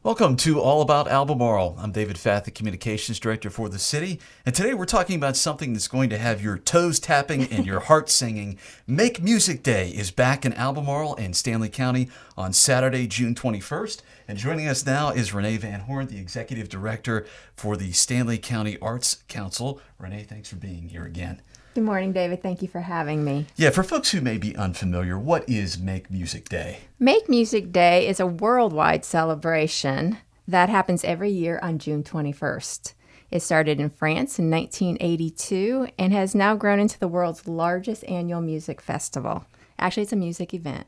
Welcome to All About Albemarle. I'm David Fath, the Communications Director for the city, and today we're talking about something that's going to have your toes tapping and your heart singing. Make Music Day is back in Albemarle and Stanley County on Saturday, June 21st. And joining us now is Renee Van Horn, the Executive Director for the Stanley County Arts Council. Renee, thanks for being here again. Good morning, David. Thank you for having me. Yeah, for folks who may be unfamiliar, what is Make Music Day? Make Music Day is a worldwide celebration that happens every year on June 21st. It started in France in 1982 and has now grown into the world's largest annual music festival. Actually, it's a music event.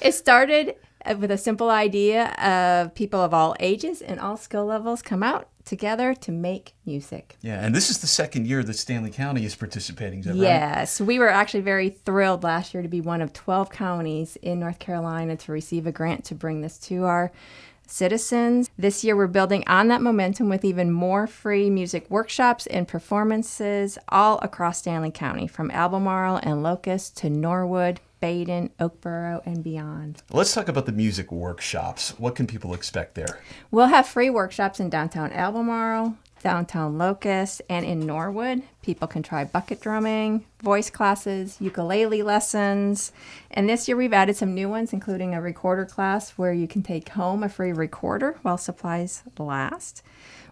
It started with a simple idea of people of all ages and all skill levels come out together to make music. Yeah, and this is the second year that Stanley County is participating, is that right? Yes, we were actually very thrilled last year to be one of 12 counties in North Carolina to receive a grant to bring this to our citizens. This year we're building on that momentum with even more free music workshops and performances all across Stanley County, from Albemarle and Locust to Norwood, Baden, Oakboro, and beyond. Let's talk about the music workshops. What can people expect there? We'll have free workshops in downtown Albemarle, downtown Locust, and in Norwood. People can try bucket drumming, voice classes, ukulele lessons. And this year we've added some new ones, including a recorder class where you can take home a free recorder while supplies last.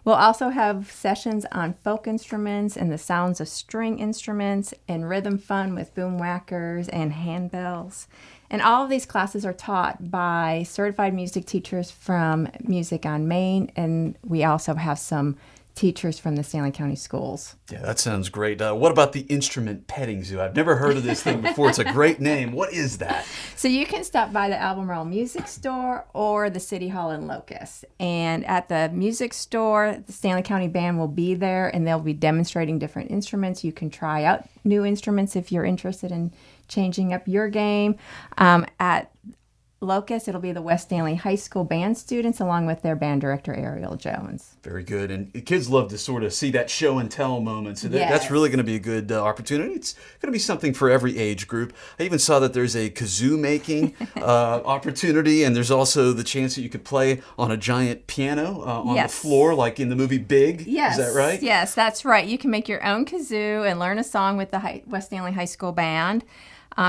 We'll also have sessions on folk instruments and the sounds of string instruments and rhythm fun with boom whackers and handbells. And all of these classes are taught by certified music teachers from Music on Main, and we also have some teachers from the Stanley County schools. Yeah, that sounds great. What about the Instrument Petting Zoo? I've never heard of this thing before. It's a great name. What is that? So you can stop by the Albemarle Music Store or the City Hall in Locust. And at the music store, the Stanley County Band will be there, and they'll be demonstrating different instruments. You can try out new instruments if you're interested in changing up your game. At Locust, it'll be the West Stanley High School band students along with their band director, Ariel Jones. Very good. And kids love to sort of see that show and tell moment. So Yes. That's really going to be a good opportunity. It's going to be something for every age group. I even saw that there's a kazoo making opportunity, and there's also the chance that you could play on a giant piano on Yes. the floor, like in the movie Big. Yes. Is that right? Yes, that's right. You can make your own kazoo and learn a song with the West Stanley High School band.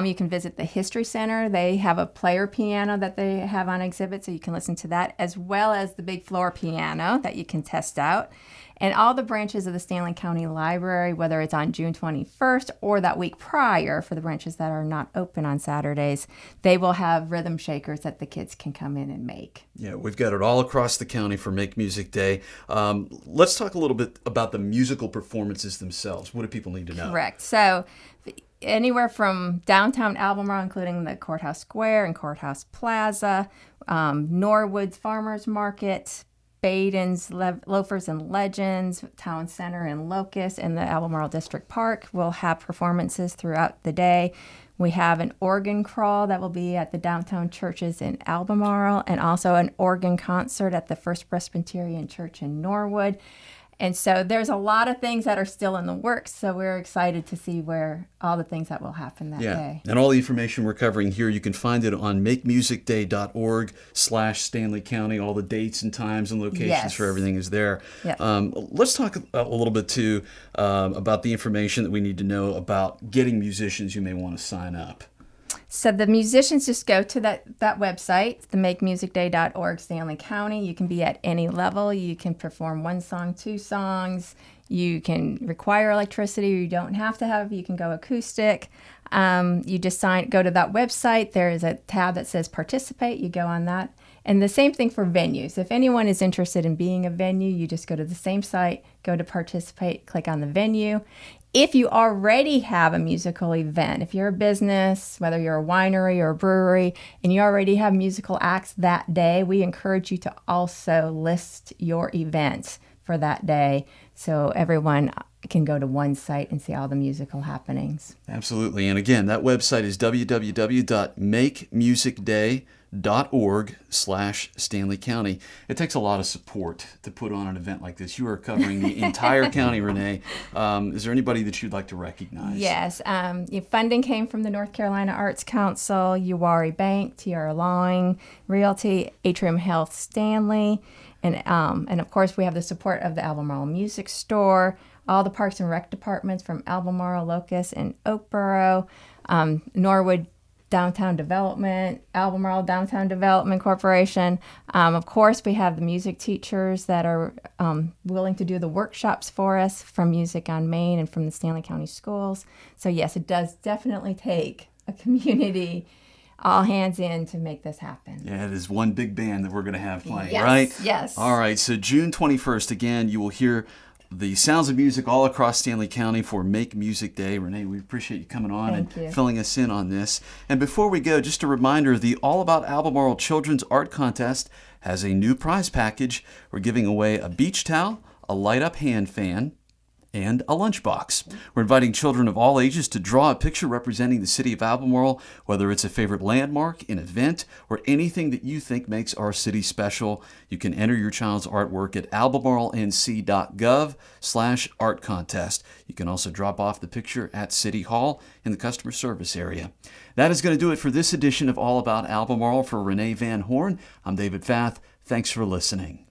You can visit the History Center. They have a player piano that they have on exhibit, so you can listen to that, as well as the big floor piano that you can test out. And all the branches of the Stanley County Library, whether it's on June 21st or that week prior for the branches that are not open on Saturdays, they will have rhythm shakers that the kids can come in and make. Yeah, we've got it all across the county for Make Music Day. Let's talk a little bit about the musical performances themselves. What do people need to know? Correct. So anywhere from downtown Albemarle, including the Courthouse Square and Courthouse Plaza, Norwood's Farmers Market, Baden's Loafers and Legends, Town Center and Locust, and the Albemarle District Park will have performances throughout the day. We have an organ crawl that will be at the downtown churches in Albemarle, and also an organ concert at the First Presbyterian Church in Norwood. And so there's a lot of things that are still in the works, so we're excited to see where all the things that will happen that day. And all the information we're covering here, you can find it on makemusicday.org/Stanley County. All the dates and times and locations for everything is there. Yes. Let's talk a little bit, too, about the information that we need to know about getting musicians who may want to sign up. So the musicians just go to that website, the makemusicday.org, Stanley County. You can be at any level. You can perform one song, two songs. You can require electricity, or you don't have to have. You can go acoustic. You just go to that website. There is a tab that says participate. You go on that. And the same thing for venues. If anyone is interested in being a venue, you just go to the same site, go to participate, click on the venue. If you already have a musical event, if you're a business, whether you're a winery or a brewery, and you already have musical acts that day, we encourage you to also list your events for that day so everyone can go to one site and see all the musical happenings. Absolutely. And again, that website is www.makemusicday.org. renee.org/Stanley County. It takes a lot of support to put on an event like this. You are covering the entire county, Renee. Is there anybody that you'd like to recognize? Yes. Funding came from the North Carolina Arts Council, Uwari Bank, Tiara Lawing Realty, Atrium Health Stanley, and of course we have the support of the Albemarle Music Store, all the Parks and Rec departments from Albemarle, Locust, and Oakboro, Norwood Downtown Development, Albemarle Downtown Development Corporation. Of course, we have the music teachers that are willing to do the workshops for us from Music on Main and from the Stanley County Schools. So yes, it does definitely take a community all hands in to make this happen. Yeah, it is one big band that we're going to have playing, Yes, right? yes. All right, so June 21st, again, you will hear the sounds of music all across Stanley County for Make Music Day. Renee, we appreciate you coming on Thank you. filling us in on this. And before we go, just a reminder, the All About Albemarle Children's Art Contest has a new prize package. We're giving away a beach towel, a light-up hand fan, and a lunchbox. We're inviting children of all ages to draw a picture representing the city of Albemarle, whether it's a favorite landmark, an event, or anything that you think makes our city special. You can enter your child's artwork at albemarlenc.gov/art contest. You can also drop off the picture at City Hall in the customer service area. That is going to do it for this edition of All About Albemarle. For Renee Van Horn, I'm David Fath. Thanks for listening.